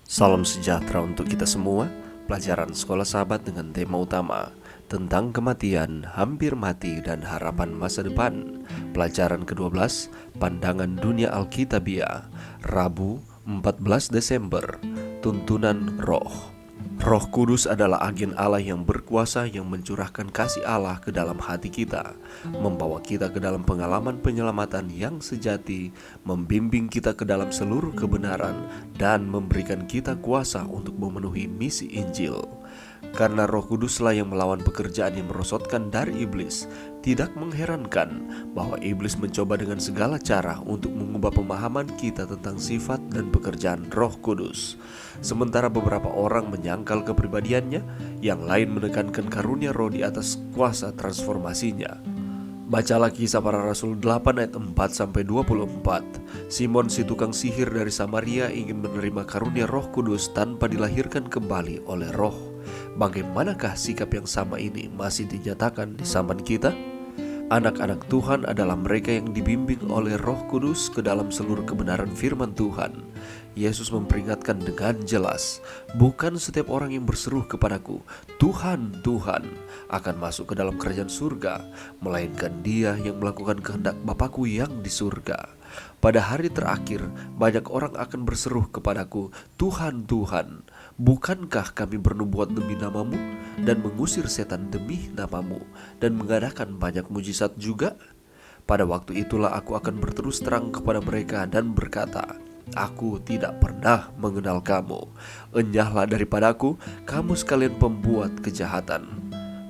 Salam sejahtera untuk kita semua. Pelajaran Sekolah Sahabat dengan tema utama tentang kematian, hampir mati, dan harapan masa depan. Pelajaran ke-12, Pandangan Dunia Alkitabiah, Rabu 14 Desember. Tuntunan Roh. Roh Kudus adalah agen Allah yang berkuasa yang mencurahkan kasih Allah ke dalam hati kita, membawa kita ke dalam pengalaman penyelamatan yang sejati, membimbing kita ke dalam seluruh kebenaran, dan memberikan kita kuasa untuk memenuhi misi Injil. Karena Roh Kuduslah yang melawan pekerjaan yang merosotkan dari iblis, tidak mengherankan bahwa iblis mencoba dengan segala cara untuk mengubah pemahaman kita tentang sifat dan pekerjaan Roh Kudus. Sementara beberapa orang menyangkal kepribadiannya, yang lain menekankan karunia roh di atas kuasa transformasinya. Bacalah Kisah Para Rasul 8 ayat 4-24. Simon si tukang sihir dari Samaria ingin menerima karunia Roh Kudus tanpa dilahirkan kembali oleh Roh. Bagaimanakah sikap yang sama ini masih dinyatakan di zaman kita? Anak-anak Tuhan adalah mereka yang dibimbing oleh Roh Kudus ke dalam seluruh kebenaran firman Tuhan. Yesus memperingatkan dengan jelas, bukan setiap orang yang berseru kepadaku, Tuhan, Tuhan, akan masuk ke dalam kerajaan surga, melainkan dia yang melakukan kehendak Bapa-Ku yang di surga. Pada hari terakhir, banyak orang akan berseru kepadaku, Tuhan, Tuhan, bukankah kami bernubuat demi namamu dan mengusir setan demi namamu dan mengadakan banyak mujizat juga? Pada waktu itulah aku akan berterus terang kepada mereka dan berkata, Aku tidak pernah mengenal kamu. Enyahlah daripadaku, kamu sekalian pembuat kejahatan.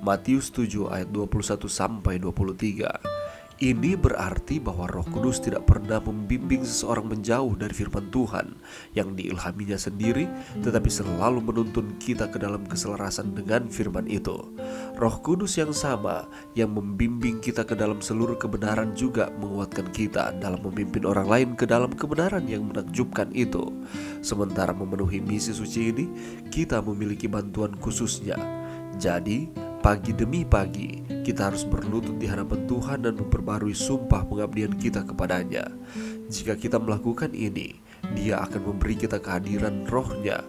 Matius 7 ayat 21-23. Ini berarti bahwa Roh Kudus tidak pernah membimbing seseorang menjauh dari firman Tuhan yang diilhaminya sendiri, tetapi selalu menuntun kita ke dalam keselarasan dengan firman itu. Roh Kudus yang sama yang membimbing kita ke dalam seluruh kebenaran juga menguatkan kita dalam memimpin orang lain ke dalam kebenaran yang menakjubkan itu. Sementara memenuhi misi suci ini, kita memiliki bantuan khususnya. Jadi, pagi demi pagi, kita harus berlutut di hadapan Tuhan dan memperbarui sumpah pengabdian kita kepadanya. Jika kita melakukan ini, Dia akan memberi kita kehadiran Roh-Nya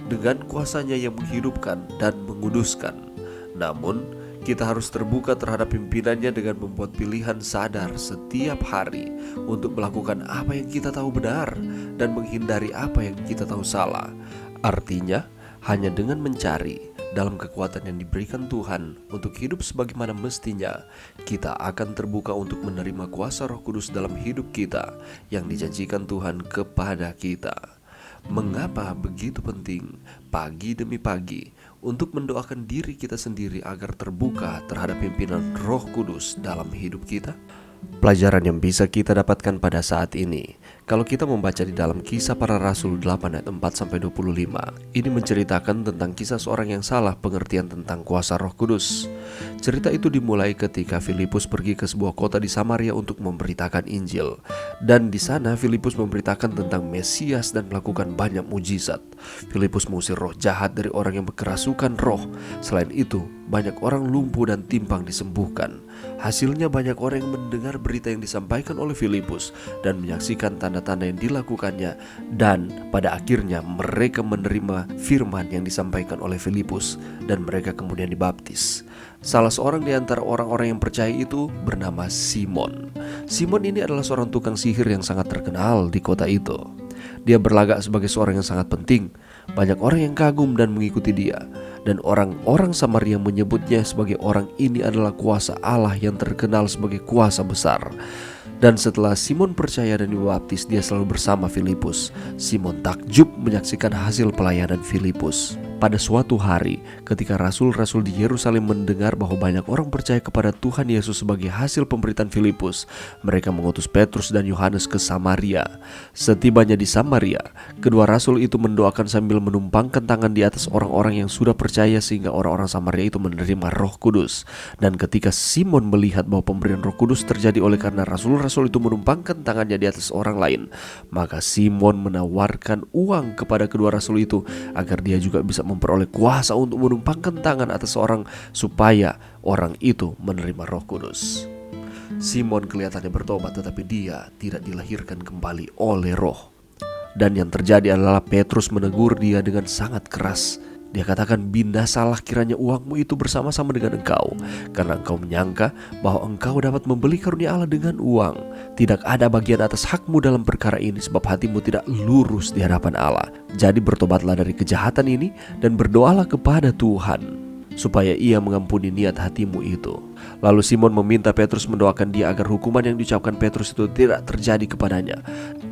dengan kuasanya yang menghidupkan dan menguduskan. Namun, kita harus terbuka terhadap pimpinannya dengan membuat pilihan sadar setiap hari untuk melakukan apa yang kita tahu benar dan menghindari apa yang kita tahu salah. Artinya, hanya dengan mencari dalam kekuatan yang diberikan Tuhan untuk hidup sebagaimana mestinya, kita akan terbuka untuk menerima kuasa Roh Kudus dalam hidup kita yang dijanjikan Tuhan kepada kita. Mengapa begitu penting pagi demi pagi untuk mendoakan diri kita sendiri agar terbuka terhadap pimpinan Roh Kudus dalam hidup kita? Pelajaran yang bisa kita dapatkan pada saat ini, kalau kita membaca di dalam Kisah Para Rasul 8 ayat 4-25, ini menceritakan tentang kisah seorang yang salah pengertian tentang kuasa Roh Kudus. Cerita itu dimulai ketika Filipus pergi ke sebuah kota di Samaria untuk memberitakan Injil. Dan di sana Filipus memberitakan tentang Mesias dan melakukan banyak mujizat. Filipus mengusir roh jahat dari orang yang berkerasukan roh. Selain itu, banyak orang lumpuh dan timpang disembuhkan. Hasilnya banyak orang yang mendengar berita yang disampaikan oleh Filipus dan menyaksikan tanda-tanda yang dilakukannya, dan pada akhirnya mereka menerima firman yang disampaikan oleh Filipus dan mereka kemudian dibaptis. Salah seorang di antara orang-orang yang percaya itu bernama Simon. Simon ini adalah seorang tukang sihir yang sangat terkenal di kota itu. Dia berlagak sebagai seorang yang sangat penting. Banyak orang yang kagum dan mengikuti dia. Dan orang-orang Samaria menyebutnya sebagai orang ini adalah kuasa Allah yang terkenal sebagai kuasa besar. Dan setelah Simon percaya dan dibaptis, dia selalu bersama Filipus. Simon takjub menyaksikan hasil pelayanan Filipus. Pada suatu hari, ketika rasul-rasul di Yerusalem mendengar bahwa banyak orang percaya kepada Tuhan Yesus sebagai hasil pemberitaan Filipus, mereka mengutus Petrus dan Yohanes ke Samaria. Setibanya di Samaria, kedua rasul itu mendoakan sambil menumpangkan tangan di atas orang-orang yang sudah percaya sehingga orang-orang Samaria itu menerima Roh Kudus. Dan ketika Simon melihat bahwa pemberian Roh Kudus terjadi oleh karena rasul-rasul itu menumpangkan tangannya di atas orang lain, maka Simon menawarkan uang kepada kedua rasul itu agar dia juga bisa memperoleh kuasa untuk menumpangkan tangan atas orang supaya orang itu menerima Roh Kudus. Simon kelihatannya bertobat, tetapi dia tidak dilahirkan kembali oleh Roh. Dan yang terjadi adalah Petrus menegur dia dengan sangat keras. Dia katakan, "Bindasalah kiranya uangmu itu bersama-sama dengan engkau, karena engkau menyangka bahwa engkau dapat membeli karunia Allah dengan uang. Tidak ada bagian atas hakmu dalam perkara ini, sebab hatimu tidak lurus di hadapan Allah. Jadi bertobatlah dari kejahatan ini dan berdoalah kepada Tuhan, supaya ia mengampuni niat hatimu itu." Lalu Simon meminta Petrus mendoakan dia agar hukuman yang diucapkan Petrus itu tidak terjadi kepadanya.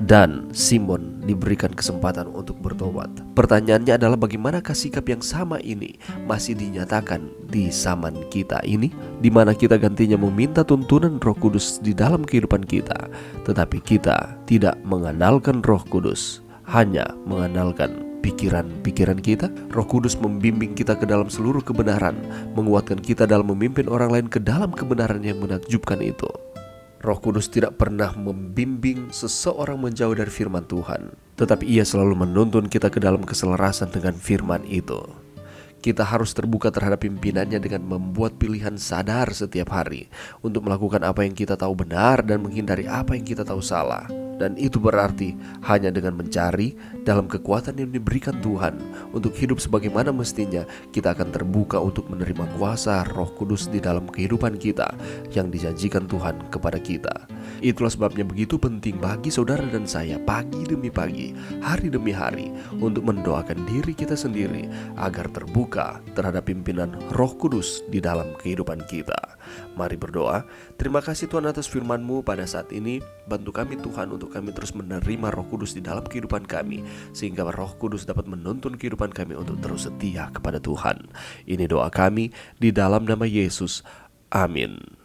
Dan Simon diberikan kesempatan untuk bertobat. Pertanyaannya adalah, bagaimanakah sikap yang sama ini masih dinyatakan di zaman kita ini, di mana kita gantinya meminta tuntunan Roh Kudus di dalam kehidupan kita, tetapi kita tidak mengandalkan Roh Kudus, hanya mengandalkan pikiran-pikiran kita. Roh Kudus membimbing kita ke dalam seluruh kebenaran, menguatkan kita dalam memimpin orang lain ke dalam kebenaran yang menakjubkan itu. Roh Kudus tidak pernah membimbing seseorang menjauh dari firman Tuhan, tetapi ia selalu menuntun kita ke dalam keselarasan dengan firman itu. Kita harus terbuka terhadap pimpinannya dengan membuat pilihan sadar setiap hari untuk melakukan apa yang kita tahu benar dan menghindari apa yang kita tahu salah. Dan itu berarti hanya dengan mencari dalam kekuatan yang diberikan Tuhan untuk hidup sebagaimana mestinya, kita akan terbuka untuk menerima kuasa Roh Kudus di dalam kehidupan kita yang dijanjikan Tuhan kepada kita. Itulah sebabnya begitu penting bagi saudara dan saya pagi demi pagi, hari demi hari, untuk mendoakan diri kita sendiri agar terbuka terhadap pimpinan Roh Kudus di dalam kehidupan kita. Mari berdoa. Terima kasih Tuhan atas firman-Mu pada saat ini. Bantu kami Tuhan untuk kami terus menerima Roh Kudus di dalam kehidupan kami, sehingga Roh Kudus dapat menuntun kehidupan kami untuk terus setia kepada Tuhan. Ini doa kami di dalam nama Yesus. Amin.